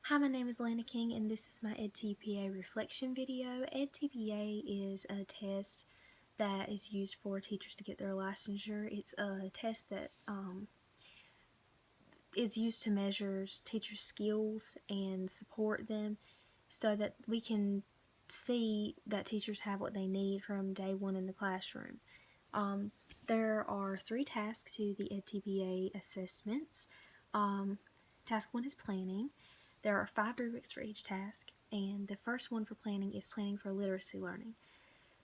Hi, my name is Lana King, and this is my edTPA reflection video. edTPA is a test that is used for teachers to get their licensure. It's a test that is used to measure teachers' skills and support them so that we can see that teachers have what they need from day one in the classroom. There are 3 tasks to the edTPA assessments. Task 1 is planning. There are 5 rubrics for each task, and the first one for planning is planning for literacy learning.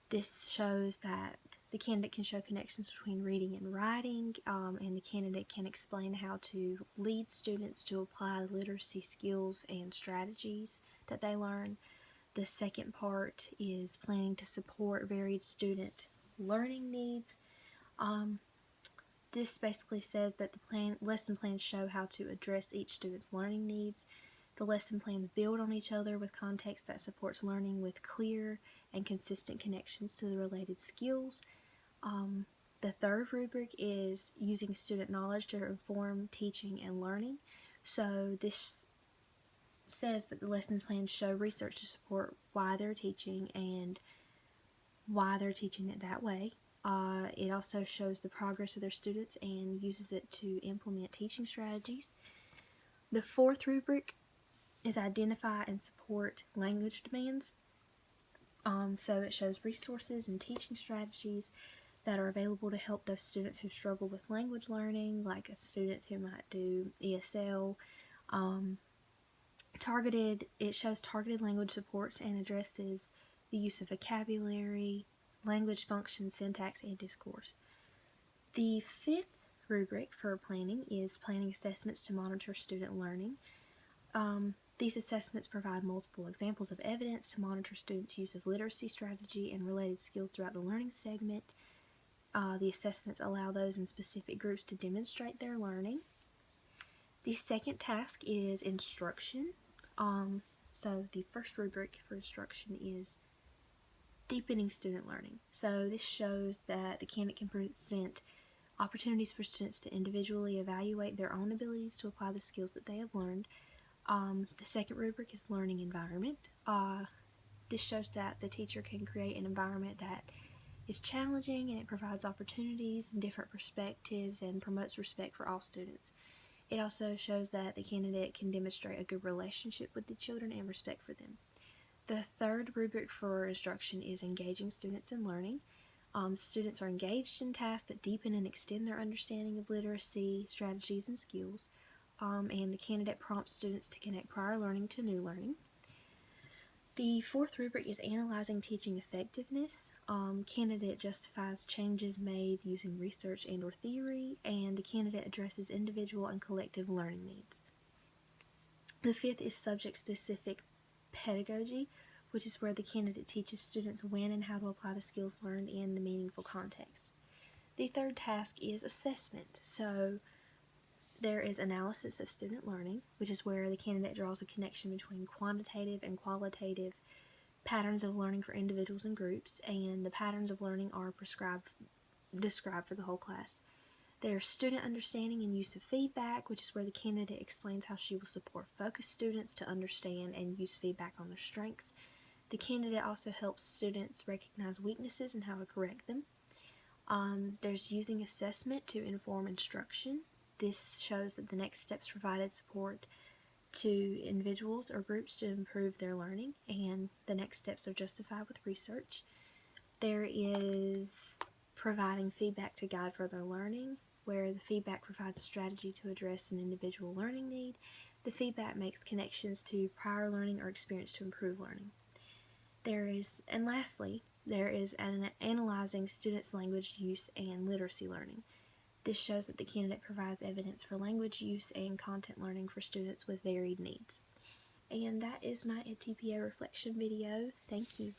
This shows that the candidate can show connections between reading and writing, and the candidate can explain how to lead students to apply literacy skills and strategies that they learn. The second part is planning to support varied student learning needs. This basically says that the lesson plans show how to address each student's learning needs. The lesson plans build on each other with context that supports learning with clear and consistent connections to the related skills. The third rubric is using student knowledge to inform teaching and learning. So this says that the lessons plans show research to support why they're teaching and why they're teaching it that way. It also shows the progress of their students and uses it to implement teaching strategies. The fourth rubric is identify and support language demands. So it shows resources and teaching strategies that are available to help those students who struggle with language learning, like a student who might do ESL. It shows targeted language supports and addresses the use of vocabulary, language functions, syntax, and discourse. The fifth rubric for planning is planning assessments to monitor student learning. These assessments provide multiple examples of evidence to monitor students' use of literacy strategy and related skills throughout the learning segment. The assessments allow those in specific groups to demonstrate their learning. The second task is instruction. So the first rubric for instruction is deepening student learning. So this shows that the candidate can present opportunities for students to individually evaluate their own abilities to apply the skills that they have learned. The second rubric is learning environment. This shows that the teacher can create an environment that is challenging and it provides opportunities and different perspectives and promotes respect for all students. It also shows that the candidate can demonstrate a good relationship with the children and respect for them. The third rubric for instruction is engaging students in learning. Students are engaged in tasks that deepen and extend their understanding of literacy, strategies, and skills. And the candidate prompts students to connect prior learning to new learning. The fourth rubric is analyzing teaching effectiveness. Candidate justifies changes made using research and or theory, and the candidate addresses individual and collective learning needs. The fifth is subject-specific pedagogy, which is where the candidate teaches students when and how to apply the skills learned in the meaningful context. The third task is assessment. So there is analysis of student learning, which is where the candidate draws a connection between quantitative and qualitative patterns of learning for individuals and groups, and the patterns of learning are described for the whole class. There's student understanding and use of feedback, which is where the candidate explains how she will support focused students to understand and use feedback on their strengths. The candidate also helps students recognize weaknesses and how to correct them. There's using assessment to inform instruction. This shows that the next steps provided support to individuals or groups to improve their learning, and the next steps are justified with research. There is providing feedback to guide further learning, where the feedback provides a strategy to address an individual learning need. The feedback makes connections to prior learning or experience to improve learning. And lastly, there is analyzing students' language use and literacy learning. This shows that the candidate provides evidence for language use and content learning for students with varied needs. And that is my edTPA reflection video. Thank you.